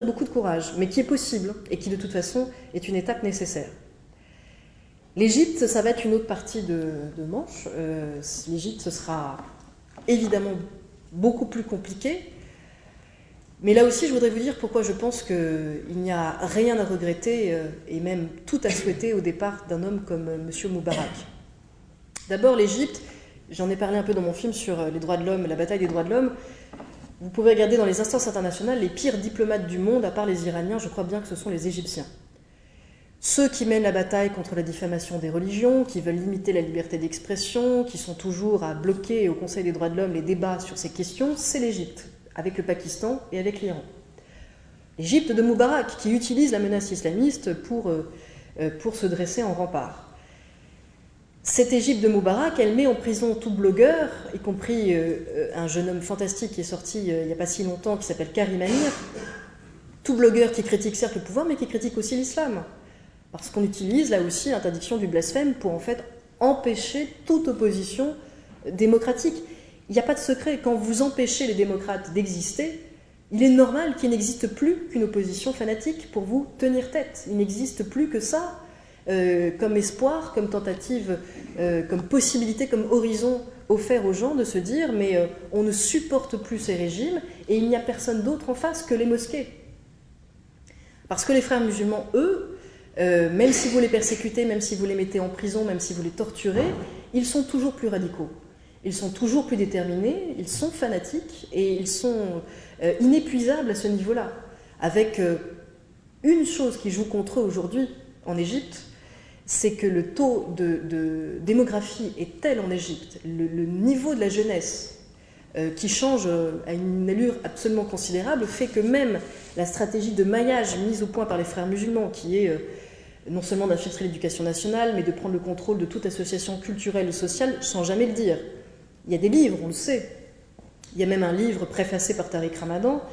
beaucoup de courage, mais qui est possible et qui de toute façon est une étape nécessaire. L'Égypte, ça va être une autre partie de manche. L'Égypte, ce sera évidemment beaucoup plus compliqué. Mais là aussi, je voudrais vous dire pourquoi je pense qu'il n'y a rien à regretter et même tout à souhaiter au départ d'un homme comme M. Moubarak. D'abord, l'Égypte, j'en ai parlé un peu dans mon film sur les droits de l'homme, la bataille des droits de l'homme. Vous pouvez regarder dans les instances internationales, les pires diplomates du monde, à part les Iraniens, je crois bien que ce sont les Égyptiens. Ceux qui mènent la bataille contre la diffamation des religions, qui veulent limiter la liberté d'expression, qui sont toujours à bloquer au Conseil des droits de l'homme les débats sur ces questions, c'est l'Égypte, avec le Pakistan et avec l'Iran. L'Égypte de Moubarak, qui utilise la menace islamiste pour se dresser en rempart. Cette Égypte de Moubarak, elle met en prison tout blogueur, y compris un jeune homme fantastique qui est sorti il n'y a pas si longtemps, qui s'appelle Karim Amir, tout blogueur qui critique certes le pouvoir, mais qui critique aussi l'islam. Parce qu'on utilise là aussi l'interdiction du blasphème pour en fait empêcher toute opposition démocratique. Il n'y a pas de secret, quand vous empêchez les démocrates d'exister, il est normal qu'il n'existe plus qu'une opposition fanatique pour vous tenir tête. Il n'existe plus que ça comme espoir, comme tentative, comme possibilité, comme horizon offert aux gens de se dire mais on ne supporte plus ces régimes et il n'y a personne d'autre en face que les mosquées. Parce que les frères musulmans, eux, même si vous les persécutez, même si vous les mettez en prison, même si vous les torturez, ils sont toujours plus radicaux. Ils sont toujours plus déterminés, ils sont fanatiques et ils sont inépuisables à ce niveau-là. Avec une chose qui joue contre eux aujourd'hui en Égypte, c'est que le taux de démographie est tel en Égypte, le niveau de la jeunesse qui change à une allure absolument considérable, fait que même la stratégie de maillage mise au point par les frères musulmans, qui est non seulement d'infiltrer l'éducation nationale, mais de prendre le contrôle de toute association culturelle ou sociale, sans jamais le dire. Il y a des livres, on le sait. Il y a même un livre préfacé par Tariq Ramadan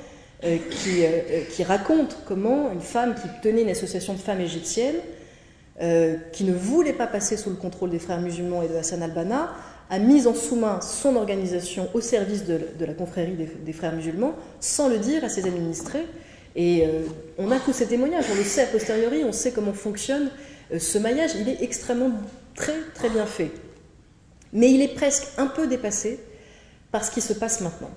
qui raconte comment une femme qui tenait une association de femmes égyptiennes, qui ne voulait pas passer sous le contrôle des frères musulmans et de Hassan al-Banna, a mis en sous-main son organisation au service de la confrérie des frères musulmans, sans le dire à ses administrés. Et on a tous ces témoignages, on le sait a posteriori, on sait comment fonctionne ce maillage. Il est extrêmement très très bien fait. Mais il est presque un peu dépassé par ce qui se passe maintenant.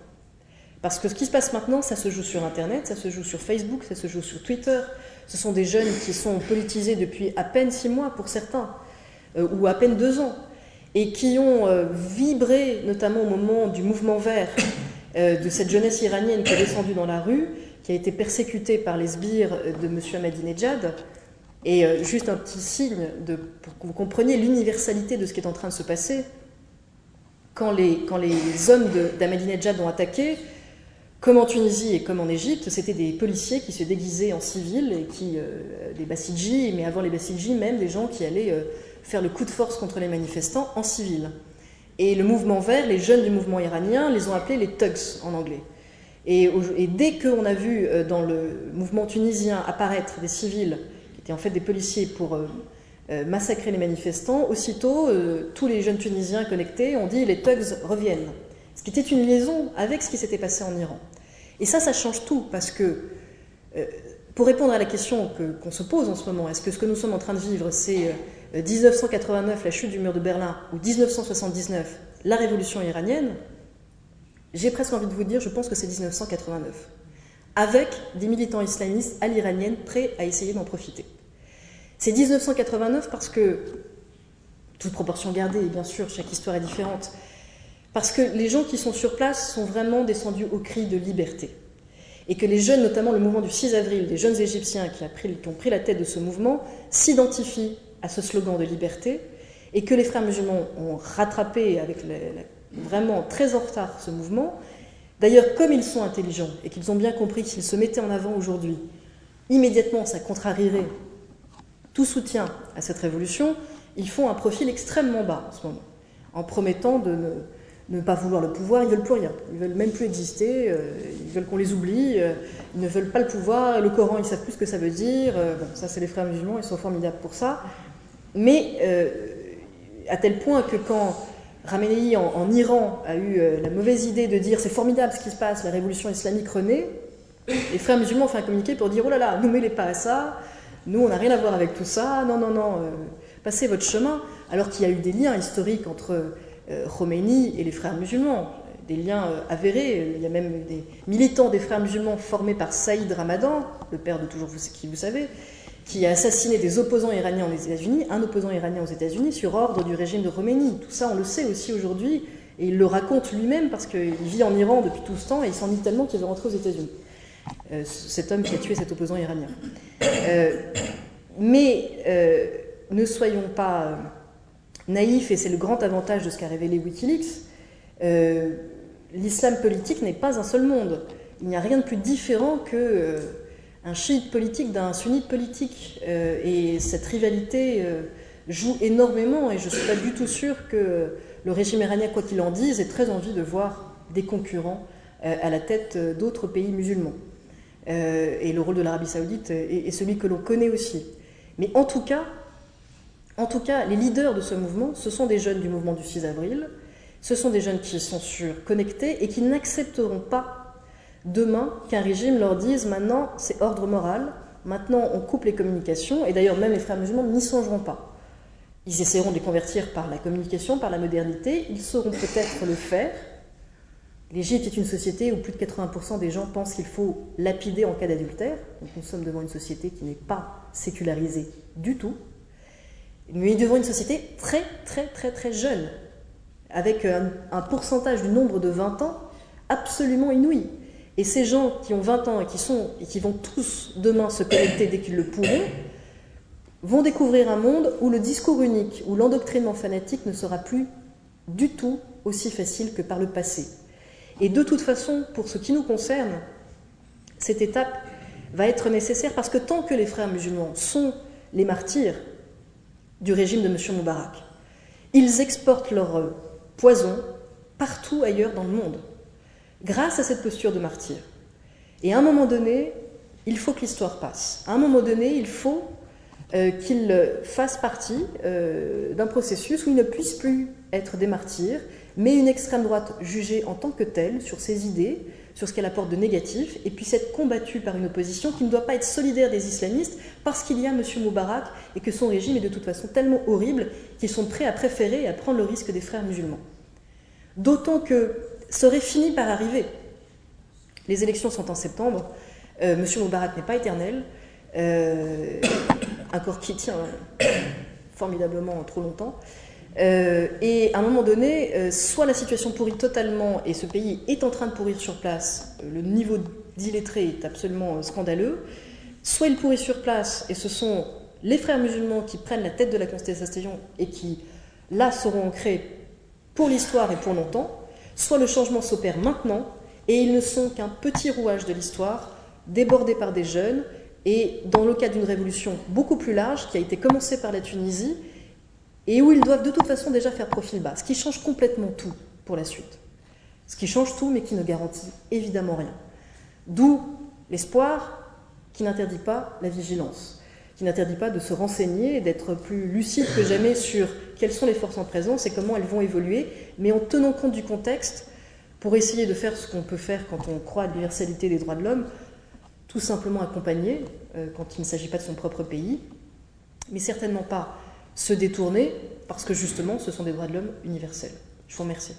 Parce que ce qui se passe maintenant, ça se joue sur Internet, ça se joue sur Facebook, ça se joue sur Twitter. Ce sont des jeunes qui sont politisés depuis à peine 6 mois pour certains, ou à peine 2 ans, et qui ont vibré, notamment au moment du mouvement vert, de cette jeunesse iranienne qui est descendue dans la rue, qui a été persécutée par les sbires de M. Ahmadinejad. Et juste un petit signe pour que vous compreniez l'universalité de ce qui est en train de se passer. Quand les hommes d'Ahmadinejad ont attaqué, comme en Tunisie et comme en Égypte, c'était des policiers qui se déguisaient en civil, et des Bassidjis, mais avant les Bassidjis, même des gens qui allaient faire le coup de force contre les manifestants en civil. Et le mouvement vert, les jeunes du mouvement iranien, les ont appelés les thugs en anglais. Et dès qu'on a vu dans le mouvement tunisien apparaître des civils, qui étaient en fait des policiers pour massacrer les manifestants, aussitôt, tous les jeunes Tunisiens connectés ont dit « les thugs reviennent ». Ce qui était une liaison avec ce qui s'était passé en Iran. Et ça change tout, parce que, pour répondre à la question qu'on se pose en ce moment, est-ce que ce que nous sommes en train de vivre, c'est 1989, la chute du mur de Berlin, ou 1979, la révolution iranienne? J'ai presque envie de vous dire, je pense que c'est 1989, avec des militants islamistes à l'iranienne prêts à essayer d'en profiter. C'est 1989 parce que, toute proportion gardée, et bien sûr, chaque histoire est différente, parce que les gens qui sont sur place sont vraiment descendus au cri de liberté. Et que les jeunes, notamment le mouvement du 6 avril, des jeunes Égyptiens qui ont pris la tête de ce mouvement, s'identifient à ce slogan de liberté, et que les frères musulmans ont rattrapé avec vraiment très en retard ce mouvement. D'ailleurs, comme ils sont intelligents et qu'ils ont bien compris que s'ils se mettaient en avant aujourd'hui, immédiatement ça contrarierait tout soutien à cette révolution, ils font un profil extrêmement bas en ce moment, en promettant de ne pas vouloir le pouvoir. Ils ne veulent plus rien, ils ne veulent même plus exister, ils veulent qu'on les oublie, ils ne veulent pas le pouvoir, le Coran, ils ne savent plus ce que ça veut dire, bon, ça c'est les frères musulmans, ils sont formidables pour ça, mais à tel point que quand Khamenei en Iran a eu la mauvaise idée de dire « c'est formidable ce qui se passe, la révolution islamique renaît », Les frères musulmans ont fait un communiqué pour dire « Oh là là, nous mêlez pas à ça, nous on n'a rien à voir avec tout ça, non, non, non, passez votre chemin », alors qu'il y a eu des liens historiques entre Khomeini et les frères musulmans, des liens avérés. Il y a même des militants des frères musulmans formés par Saïd Ramadan, le père de toujours qui vous savez, qui a assassiné des opposants iraniens aux États-Unis, un opposant iranien aux États-Unis, sur ordre du régime de Khomeini. Tout ça, on le sait aussi aujourd'hui, et il le raconte lui-même parce qu'il vit en Iran depuis tout ce temps et il s'ennuie tellement qu'il veut rentrer aux États-Unis. Cet homme qui a tué cet opposant iranien. Ne soyons pas naïfs, et c'est le grand avantage de ce qu'a révélé Wikileaks. L'islam politique n'est pas un seul monde. Il n'y a rien de plus différent que un chiite politique d'un sunnite politique. Et cette rivalité joue énormément, et je ne suis pas du tout sûre que le régime iranien, quoi qu'il en dise, ait très envie de voir des concurrents à la tête d'autres pays musulmans. Et le rôle de l'Arabie Saoudite est celui que l'on connaît aussi. Mais en tout cas, les leaders de ce mouvement, ce sont des jeunes du mouvement du 6 avril, ce sont des jeunes qui sont connectés et qui n'accepteront pas demain qu'un régime leur dise « maintenant c'est ordre moral, maintenant on coupe les communications », et d'ailleurs même les frères musulmans n'y songeront pas. Ils essaieront de les convertir par la communication, par la modernité, ils sauront peut-être le faire. L'Égypte est une société où plus de 80% des gens pensent qu'il faut lapider en cas d'adultère. Donc nous sommes devant une société qui n'est pas sécularisée du tout, mais devant une société très très très très jeune, avec un pourcentage du nombre de 20 ans absolument inouï. Et ces gens qui ont 20 ans et qui vont tous demain se connecter dès qu'ils le pourront, vont découvrir un monde où le discours unique, où l'endoctrinement fanatique ne sera plus du tout aussi facile que par le passé. Et de toute façon, pour ce qui nous concerne, cette étape va être nécessaire parce que tant que les frères musulmans sont les martyrs du régime de M. Moubarak, ils exportent leur poison partout ailleurs dans le monde, grâce à cette posture de martyr. Et à un moment donné, il faut que l'histoire passe. À un moment donné, il faut qu'ils fassent partie d'un processus où ils ne puissent plus être des martyrs, mais une extrême droite jugée en tant que telle, sur ses idées, sur ce qu'elle apporte de négatif, et puisse être combattue par une opposition qui ne doit pas être solidaire des islamistes parce qu'il y a M. Moubarak et que son régime est de toute façon tellement horrible qu'ils sont prêts à préférer et à prendre le risque des frères musulmans. D'autant que ça aurait fini par arriver. Les élections sont en septembre, M. Moubarak n'est pas éternel, un corps qui tient formidablement trop longtemps, et à un moment donné, soit la situation pourrit totalement et ce pays est en train de pourrir sur place, le niveau d'illettré est absolument scandaleux, soit il pourrit sur place et ce sont les frères musulmans qui prennent la tête de la contestation et qui, là, seront ancrés pour l'histoire et pour longtemps, soit le changement s'opère maintenant et ils ne sont qu'un petit rouage de l'histoire, débordé par des jeunes, et dans le cas d'une révolution beaucoup plus large qui a été commencée par la Tunisie et où ils doivent de toute façon déjà faire profil bas, ce qui change complètement tout pour la suite. Ce qui change tout mais qui ne garantit évidemment rien. D'où l'espoir qui n'interdit pas la vigilance, qui n'interdit pas de se renseigner et d'être plus lucide que jamais sur quelles sont les forces en présence et comment elles vont évoluer, mais en tenant compte du contexte pour essayer de faire ce qu'on peut faire quand on croit à l'universalité des droits de l'homme, tout simplement accompagner quand il ne s'agit pas de son propre pays, mais certainement pas se détourner parce que justement ce sont des droits de l'homme universels. Je vous remercie.